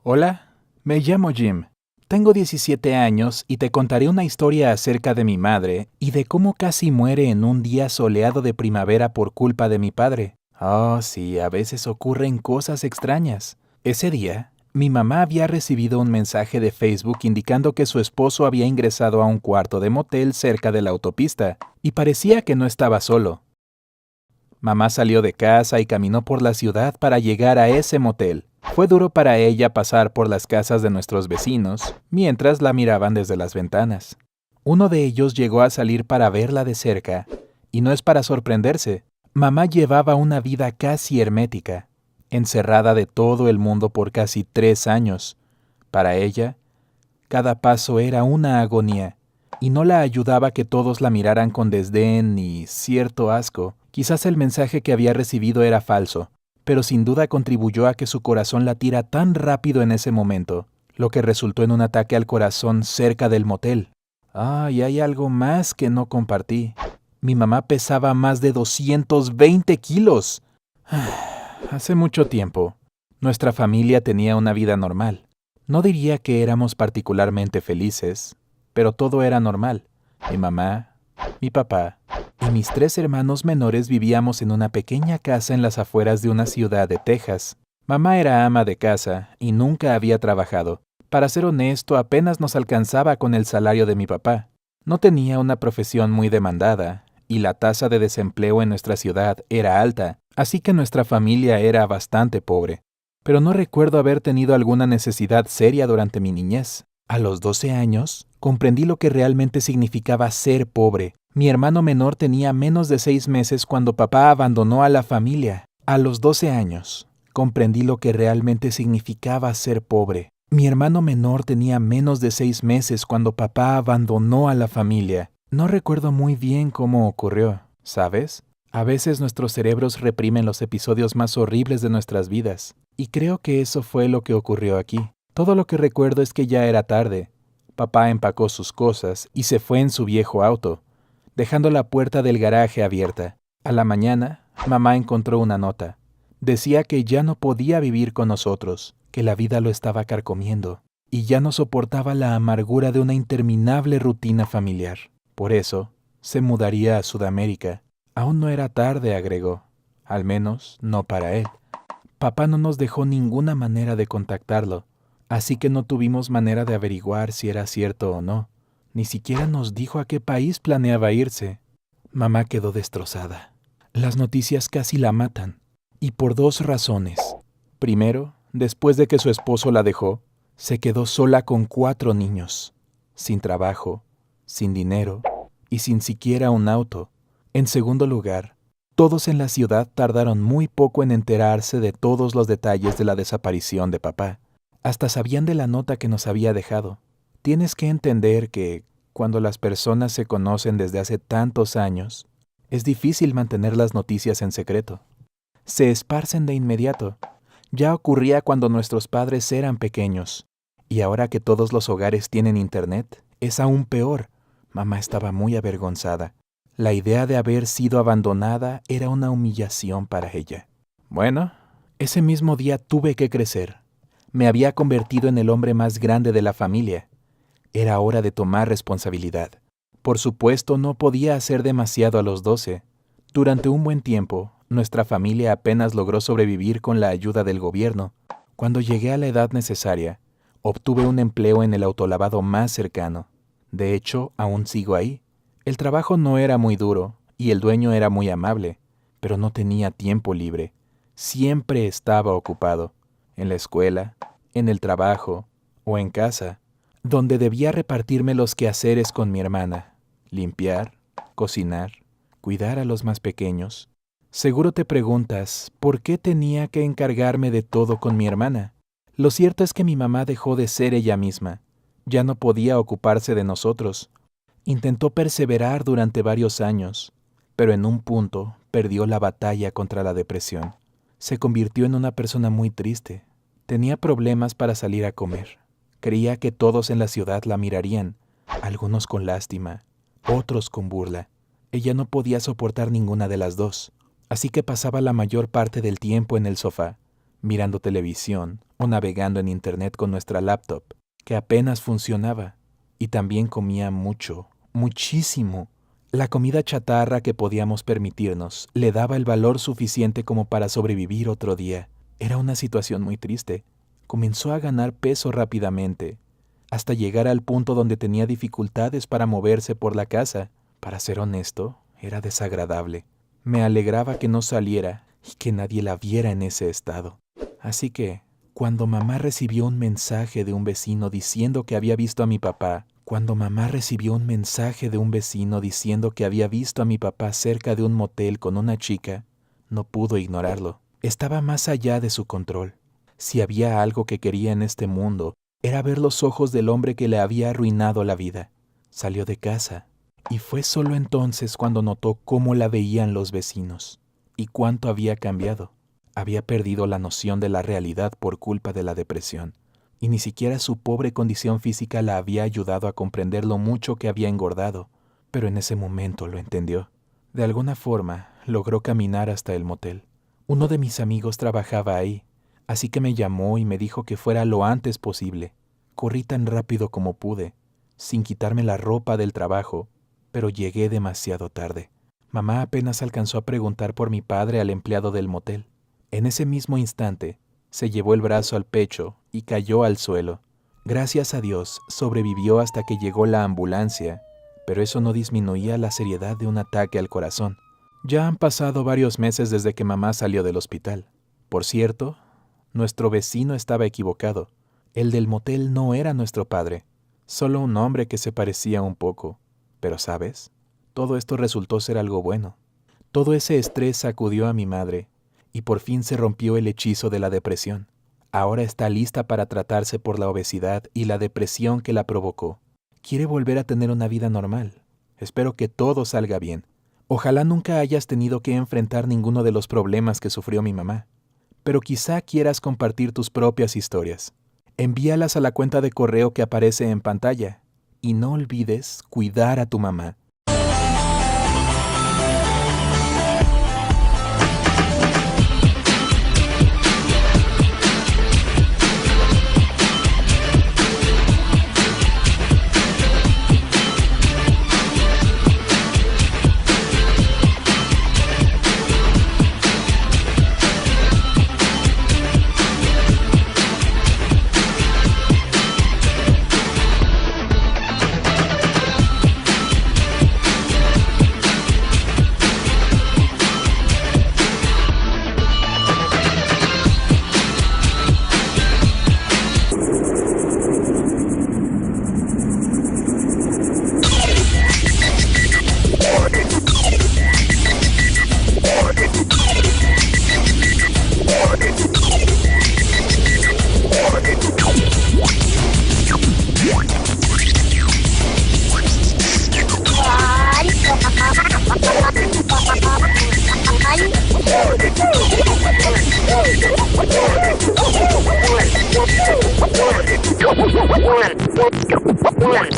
Hola, me llamo Jim. Tengo 17 años y te contaré una historia acerca de mi madre y de cómo casi muere en un día soleado de primavera por culpa de mi padre. Oh, sí, a veces ocurren cosas extrañas. Ese día, mi mamá había recibido un mensaje de Facebook indicando que su esposo había ingresado a un cuarto de motel cerca de la autopista y parecía que no estaba solo. Mamá salió de casa y caminó por la ciudad para llegar a ese motel. Fue duro para ella pasar por las casas de nuestros vecinos, mientras la miraban desde las ventanas. Uno de ellos llegó a salir para verla de cerca, y no es para sorprenderse. Mamá llevaba una vida casi hermética, encerrada de todo el mundo por casi 3 años. Para ella, cada paso era una agonía, y no la ayudaba que todos la miraran con desdén y cierto asco. Quizás el mensaje que había recibido era falso, pero sin duda contribuyó a que su corazón latiera tan rápido en ese momento, lo que resultó en un ataque al corazón cerca del motel. Y hay algo más que no compartí. Mi mamá pesaba más de 220 kilos. Hace mucho tiempo, nuestra familia tenía una vida normal. No diría que éramos particularmente felices, pero todo era normal. Mi mamá, mi papá y mis 3 hermanos menores vivíamos en una pequeña casa en las afueras de una ciudad de Texas. Mamá era ama de casa y nunca había trabajado. Para ser honesto, apenas nos alcanzaba con el salario de mi papá. No tenía una profesión muy demandada, y la tasa de desempleo en nuestra ciudad era alta, así que nuestra familia era bastante pobre. Pero no recuerdo haber tenido alguna necesidad seria durante mi niñez. A los 12 años, comprendí lo que realmente significaba ser pobre. Mi hermano menor tenía menos de 6 meses cuando papá abandonó a la familia. A los 12 años, comprendí lo que realmente significaba ser pobre. Mi hermano menor tenía menos de 6 meses cuando papá abandonó a la familia. No recuerdo muy bien cómo ocurrió, ¿sabes? A veces nuestros cerebros reprimen los episodios más horribles de nuestras vidas, y creo que eso fue lo que ocurrió aquí. Todo lo que recuerdo es que ya era tarde. Papá empacó sus cosas y se fue en su viejo auto, dejando la puerta del garaje abierta. A la mañana, mamá encontró una nota. Decía que ya no podía vivir con nosotros, que la vida lo estaba carcomiendo, y ya no soportaba la amargura de una interminable rutina familiar. Por eso, se mudaría a Sudamérica. Aún no era tarde, agregó. Al menos, no para él. Papá no nos dejó ninguna manera de contactarlo, así que no tuvimos manera de averiguar si era cierto o no. Ni siquiera nos dijo a qué país planeaba irse. Mamá quedó destrozada. Las noticias casi la matan, y por 2 razones. Primero, después de que su esposo la dejó, se quedó sola con 4 niños, sin trabajo, sin dinero y sin siquiera un auto. En segundo lugar, todos en la ciudad tardaron muy poco en enterarse de todos los detalles de la desaparición de papá. Hasta sabían de la nota que nos había dejado. Tienes que entender que, cuando las personas se conocen desde hace tantos años, es difícil mantener las noticias en secreto. Se esparcen de inmediato. Ya ocurría cuando nuestros padres eran pequeños, y ahora que todos los hogares tienen internet, es aún peor. Mamá estaba muy avergonzada. La idea de haber sido abandonada era una humillación para ella. Bueno, ese mismo día tuve que crecer. Me había convertido en el hombre más grande de la familia. Era hora de tomar responsabilidad. Por supuesto, no podía hacer demasiado a los 12. Durante un buen tiempo, nuestra familia apenas logró sobrevivir con la ayuda del gobierno. Cuando llegué a la edad necesaria, obtuve un empleo en el autolavado más cercano. De hecho, aún sigo ahí. El trabajo no era muy duro y el dueño era muy amable, pero no tenía tiempo libre. Siempre estaba ocupado, en la escuela, en el trabajo o en casa, donde debía repartirme los quehaceres con mi hermana, limpiar, cocinar, cuidar a los más pequeños. Seguro te preguntas, ¿por qué tenía que encargarme de todo con mi hermana? Lo cierto es que mi mamá dejó de ser ella misma. Ya no podía ocuparse de nosotros. Intentó perseverar durante varios años, pero en un punto perdió la batalla contra la depresión. Se convirtió en una persona muy triste. Tenía problemas para salir a comer. Creía que todos en la ciudad la mirarían, algunos con lástima, otros con burla. Ella no podía soportar ninguna de las dos, así que pasaba la mayor parte del tiempo en el sofá, mirando televisión o navegando en internet con nuestra laptop, que apenas funcionaba. Y también comía mucho, muchísimo. La comida chatarra que podíamos permitirnos le daba el valor suficiente como para sobrevivir otro día. Era una situación muy triste. Comenzó a ganar peso rápidamente, hasta llegar al punto donde tenía dificultades para moverse por la casa. Para ser honesto, era desagradable. Me alegraba que no saliera y que nadie la viera en ese estado. Así que, cuando mamá recibió un mensaje de un vecino diciendo que había visto a mi papá, cerca de un motel con una chica, no pudo ignorarlo. Estaba más allá de su control. Si había algo que quería en este mundo, era ver los ojos del hombre que le había arruinado la vida. Salió de casa, y fue solo entonces cuando notó cómo la veían los vecinos, y cuánto había cambiado. Había perdido la noción de la realidad por culpa de la depresión, y ni siquiera su pobre condición física la había ayudado a comprender lo mucho que había engordado, pero en ese momento lo entendió. De alguna forma, logró caminar hasta el motel. Uno de mis amigos trabajaba ahí, así que me llamó y me dijo que fuera lo antes posible. Corrí tan rápido como pude, sin quitarme la ropa del trabajo, pero llegué demasiado tarde. Mamá apenas alcanzó a preguntar por mi padre al empleado del motel. En ese mismo instante, se llevó el brazo al pecho y cayó al suelo. Gracias a Dios, sobrevivió hasta que llegó la ambulancia, pero eso no disminuía la seriedad de un ataque al corazón. Ya han pasado varios meses desde que mamá salió del hospital. Por cierto, nuestro vecino estaba equivocado. El del motel no era nuestro padre, solo un hombre que se parecía un poco. Pero, ¿sabes? Todo esto resultó ser algo bueno. Todo ese estrés sacudió a mi madre, y por fin se rompió el hechizo de la depresión. Ahora está lista para tratarse por la obesidad y la depresión que la provocó. Quiere volver a tener una vida normal. Espero que todo salga bien. Ojalá nunca hayas tenido que enfrentar ninguno de los problemas que sufrió mi mamá. Pero quizá quieras compartir tus propias historias. Envíalas a la cuenta de correo que aparece en pantalla. Y no olvides cuidar a tu mamá. One.